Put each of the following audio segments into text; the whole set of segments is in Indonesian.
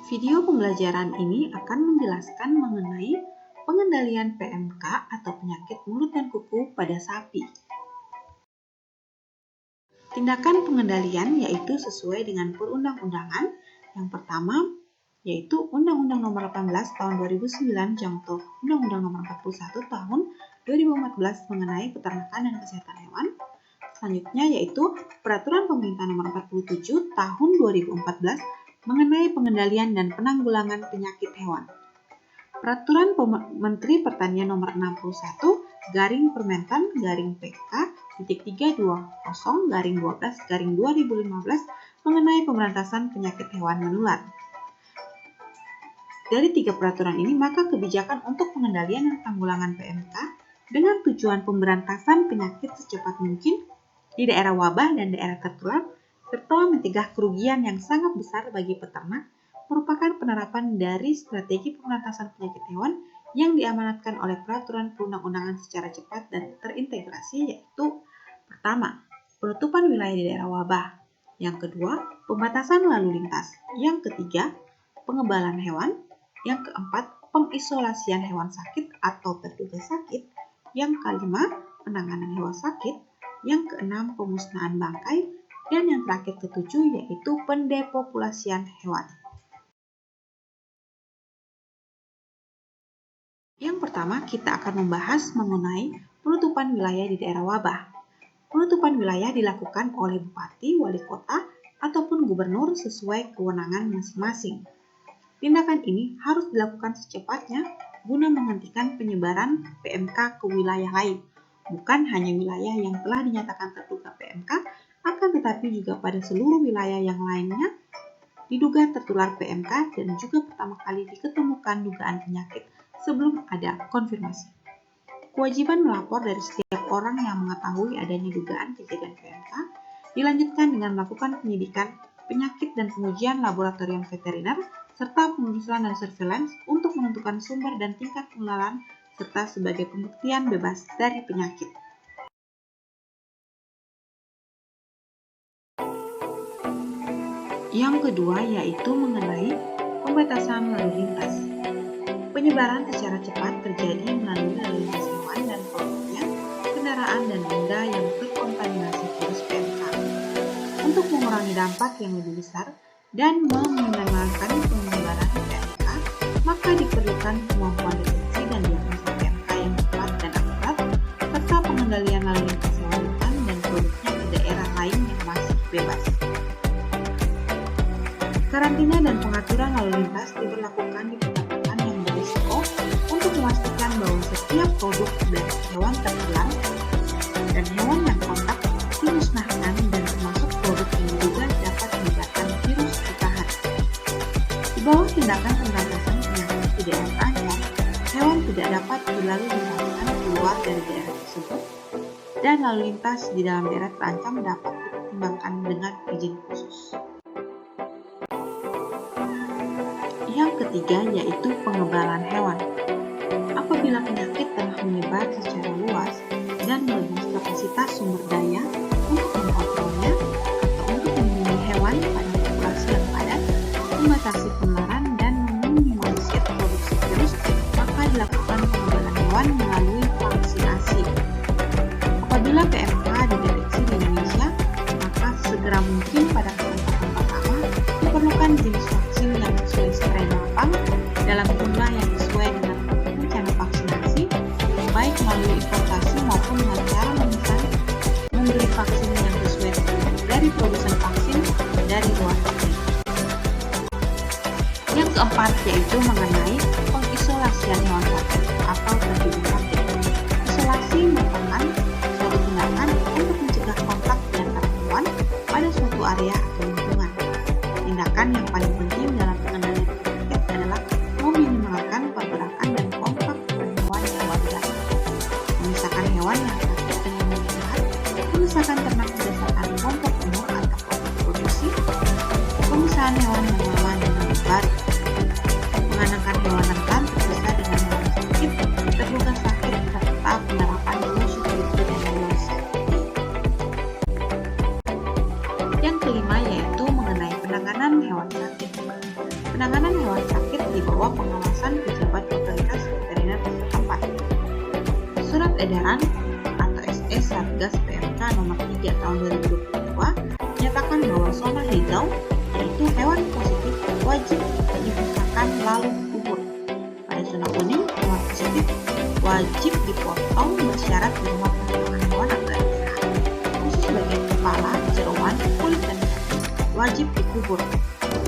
Video pembelajaran ini akan menjelaskan mengenai pengendalian PMK atau penyakit mulut dan kuku pada sapi. Tindakan pengendalian yaitu sesuai dengan perundang-undangan. Yang pertama yaitu Undang-Undang Nomor 18 Tahun 2009 contoh Undang-Undang Nomor 41 Tahun 2014 mengenai peternakan dan kesehatan hewan. Selanjutnya yaitu Peraturan Pemerintah Nomor 47 Tahun 2014 mengenai pengendalian dan penanggulangan penyakit hewan. Peraturan Menteri Pertanian Nomor 61 Permentan PK /320/12/2015 mengenai pemberantasan penyakit hewan menular. Dari tiga peraturan ini, maka kebijakan untuk pengendalian dan penanggulangan PMK dengan tujuan pemberantasan penyakit secepat mungkin di daerah wabah dan daerah tertular serta mencegah kerugian yang sangat besar bagi peternak merupakan penerapan dari strategi pemberantasan penyakit hewan yang diamanatkan oleh peraturan perundang-undangan secara cepat dan terintegrasi, yaitu pertama, penutupan wilayah di daerah wabah. Yang kedua, pembatasan lalu lintas. Yang ketiga, pengebalan hewan. Yang keempat, pengisolasian hewan sakit atau terduga sakit. Yang kelima, penanganan hewan sakit. Yang keenam, pemusnahan bangkai. Dan yang terakhir ketujuh yaitu pendepopulasian hewan. Yang pertama, kita akan membahas mengenai penutupan wilayah di daerah wabah. Penutupan wilayah dilakukan oleh bupati, wali kota, ataupun gubernur sesuai kewenangan masing-masing. Tindakan ini harus dilakukan secepatnya guna menghentikan penyebaran PMK ke wilayah lain, bukan hanya wilayah yang telah dinyatakan terduga PMK, akan tetapi juga pada seluruh wilayah yang lainnya diduga tertular PMK dan juga pertama kali diketemukan dugaan penyakit sebelum ada konfirmasi. Kewajiban melapor dari setiap orang yang mengetahui adanya dugaan kejadian PMK dilanjutkan dengan melakukan penyidikan penyakit dan pengujian laboratorium veteriner serta penelusuran dan surveillance untuk menentukan sumber dan tingkat penularan serta sebagai pembuktian bebas dari penyakit. Yang kedua yaitu mengenai pembatasan lalu lintas. Penyebaran secara cepat terjadi melalui lalu lintas hewan dan produknya, kendaraan dan benda yang terkontaminasi virus PMK. Untuk mengurangi dampak yang lebih besar dan meminimalkan penyebaran PMK, maka diperlukan kemampuan deteksi dan diagnosis PMK yang cepat dan akurat, serta pengendalian lalu lintas hewan hutan dan produknya ke daerah lain yang masih bebas. Karantina dan pengaturan lalu lintas diberlakukan di peternakan yang berisiko untuk memastikan bahwa setiap produk dari hewan tertular dan hewan yang kontak dimusnahkan dan termasuk produk yang diduga dapat menyebabkan virus ditahan. Di bawah tindakan pemberantasan penyakit di daerah terancam, hewan tidak dapat berlalu lintaskan keluar dari daerah tersebut dan lalu lintas di dalam daerah terancam dapat dipertimbangkan dengan izin khusus. Yang ketiga yaitu pengebalan hewan. Apabila penyakit telah menyebar secara luas dan melebihi kapasitas sumber daya untuk mengontrolnya atau untuk melindungi hewan pada populasi yang padat, membatasi penularan dan meminimalisir produksi virus, maka dilakukan pengebalan hewan melalui vaksinasi. Apabila PMK dideteksi di Indonesia, maka segera mungkin pada kesempatan pertama diperlukan jenis vaksin yang sesuai strain lapang dalam jumlah yang sesuai dengan rencana vaksinasi, baik melalui importasi maupun dengan cara memesan membeli vaksin yang sesuai dari produsen vaksin dari luar negeri. Yang keempat yaitu mengenai pengisolasian hewan sakit atau terduga sakit. Isolasi merupakan suatu tindakan untuk mencegah kontak di antara hewan pada suatu area atau lingkungan. Tindakan yang paling penting dalam pengendalian penyakit adalah meminimalkan pergerakan dan kontak dengan hewan yang wajar, memisahkan hewan yang sakit dengan yang sehat, memisahkan ternak berdasarkan kelompok umur atau kelompok produksi, pemisahan hewan yang lama dengan yang baru, mengamankan hewan rentan terpisah dengan hewan sakit, terduga sakit, serta penerapan biosecurity dan biosafety. Yang kelima yaitu mengenai penanganan penanganan hewan sakit. Penanganan hewan sakit di bawah pengawasan pejabat otoritas veteriner setempat. Surat Edaran atau SE Satgas PMK nomor 3 tahun 2022 menyatakan bahwa zona hijau, yaitu hewan positif wajib dipisahkan lalu dikubur. Pada zona kuning, hewan positif wajib dipotong bersyarat di rumah pemotongan hewan agar sehat. Khusus bagian kepala, jeroan, kulit dan kaki wajib dikubur.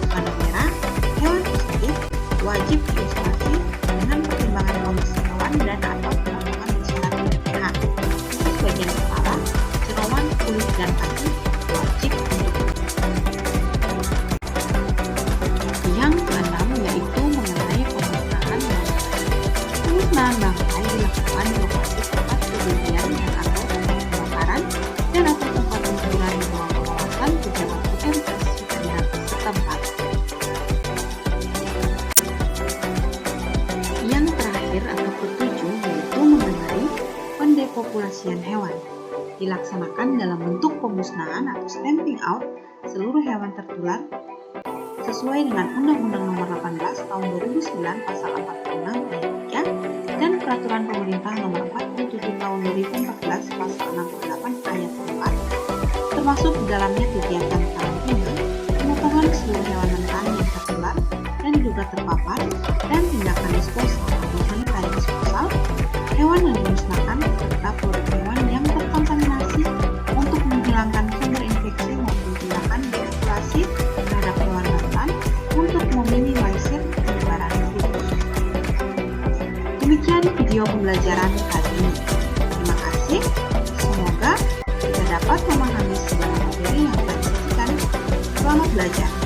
Zona merah, hewan positif wajib diisolasi dengan pertimbangan kondisi hewan dan atau pemotongan bersyarat BPH. Khusus bagian kepala, jeroan, kulit dan kaki wajib dikubur. Yang keenam yaitu mengenai pemusnahan bangkai. Pemusnahan bangkai dilakukan di lokasi tempat kejadian dan atau tempat kebakaran dan atau tempat penguburan di bawah pengawasan pejabat otoritas veteriner setempat. Yang terakhir atau ketujuh yaitu mengenai pendepopulasian hewan. Dilaksanakan dalam bentuk pemusnahan atau stamping out seluruh hewan tertular sesuai dengan Undang-Undang Nomor 18 Tahun 2009 Pasal 46 Ayat 3 dan Peraturan Pemerintah Nomor 47 Tahun 2014 Pasal 68 Ayat 4, termasuk di dalamnya kegiatan karantina, pemotongan seluruh hewan rentan yang tertular dan diduga terpapar, dan tindakan disposal atau sanitary disposal hewan yang dimusnahkan serta produk hewan yang terkontaminasi untuk menghilangkan sumber infeksi maupun tindakan deaktivasi terhadap hewan rentan untuk meminimalisir penyebaran virus. Demikian video pembelajaran kali ini. Terima kasih. Semoga kita dapat memahami segala materi yang telah disajikan. Selamat belajar.